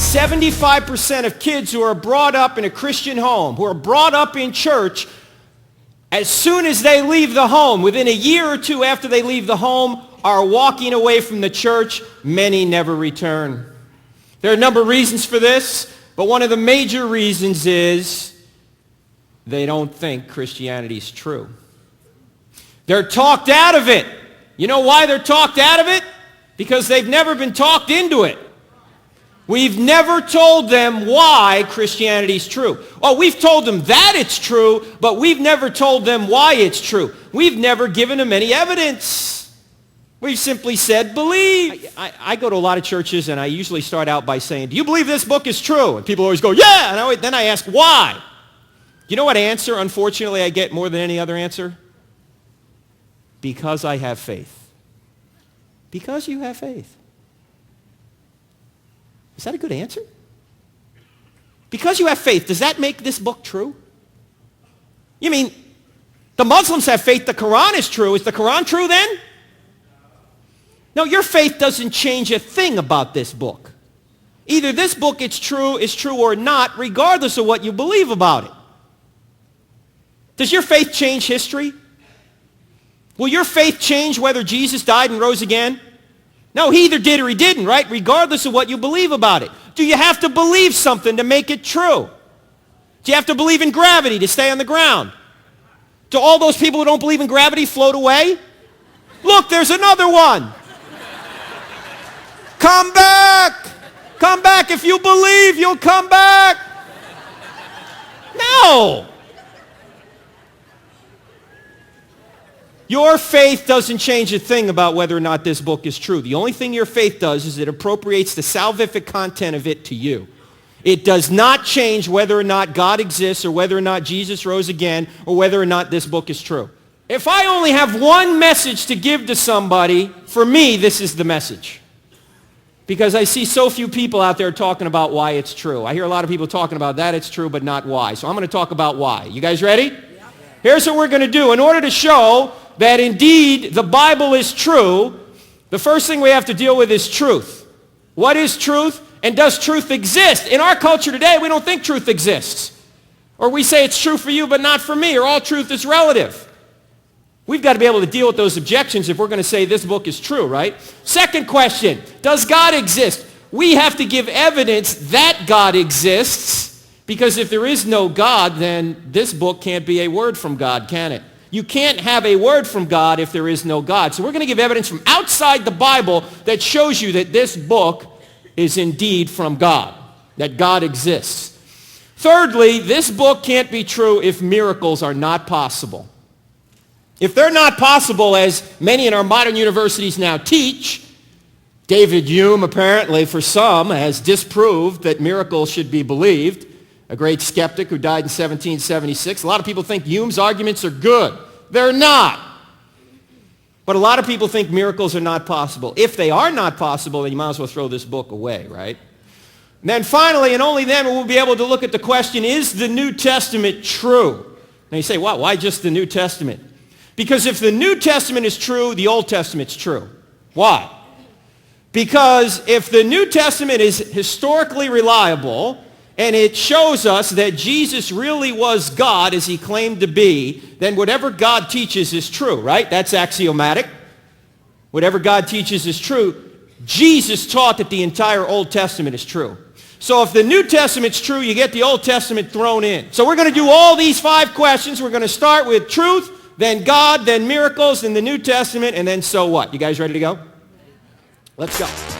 75% of kids who are brought up in a Christian home, who are brought up in church, as soon as they leave the home, within a year or two after they leave the home, are walking away from the church. Many never return. There are a number of reasons for this, but one of the major reasons is they don't think Christianity is true. They're talked out of it. You know why they're talked out of it? Because they've never been talked into it. We've never told them why Christianity is true. Oh, we've told them that it's true, but we've never told them why it's true. We've never given them any evidence. We've simply said, believe. I go to a lot of churches, and I usually start out by saying, do you believe this book is true? And people always go, yeah. And then I ask, why? You know what answer, unfortunately, I get more than any other answer? Because I have faith. Because you have faith. Is that a good answer? Because you have faith, does that make this book true? You mean, the Muslims have faith the Quran is true. Is the Quran true then? No, your faith doesn't change a thing about this book. Either this book is true or not, regardless of what you believe about it. Does your faith change history? Will your faith change whether Jesus died and rose again? No, he either did or he didn't, right? Regardless of what you believe about it. Do you have to believe something to make it true? Do you have to believe in gravity to stay on the ground? Do all those people who don't believe in gravity float away? Look, there's another one. Come back. Come back. If you believe, you'll come back. No. Your faith doesn't change a thing about whether or not this book is true. The only thing your faith does is it appropriates the salvific content of it to you. It does not change whether or not God exists or whether or not Jesus rose again or whether or not this book is true. If I only have one message to give to somebody, for me, this is the message. Because I see so few people out there talking about why it's true. I hear a lot of people talking about that it's true, but not why. So I'm going to talk about why. You guys ready? Yeah. Here's what we're going to do. In order to show that indeed the Bible is true, the first thing we have to deal with is truth. What is truth? And does truth exist? In our culture today, we don't think truth exists. Or we say it's true for you but not for me, or all truth is relative. We've got to be able to deal with those objections if we're going to say this book is true, right? Second question, does God exist? We have to give evidence that God exists, because if there is no God, then this book can't be a word from God, can it? You can't have a word from God if there is no God. So we're going to give evidence from outside the Bible that shows you that this book is indeed from God, that God exists. Thirdly, this book can't be true if miracles are not possible. If they're not possible, as many in our modern universities now teach, David Hume apparently for some has disproved that miracles should be believed. A great skeptic who died in 1776. A lot of people think Hume's arguments are good. They're not. But a lot of people think miracles are not possible. If they are not possible, then you might as well throw this book away, right? And then finally, and only then, we'll be able to look at the question, is the New Testament true? Now you say, wow, why just the New Testament? Because if the New Testament is true, the Old Testament's true. Why? Because if the New Testament is historically reliable, and it shows us that Jesus really was God as he claimed to be, then whatever God teaches is true, right? That's axiomatic. Whatever God teaches is true. Jesus taught that the entire Old Testament is true. So if the New Testament's true, you get the Old Testament thrown in. So we're going to do all these 5 questions. We're going to start with truth, then God, then miracles, then the New Testament, and then so what? You guys ready to go? Let's go.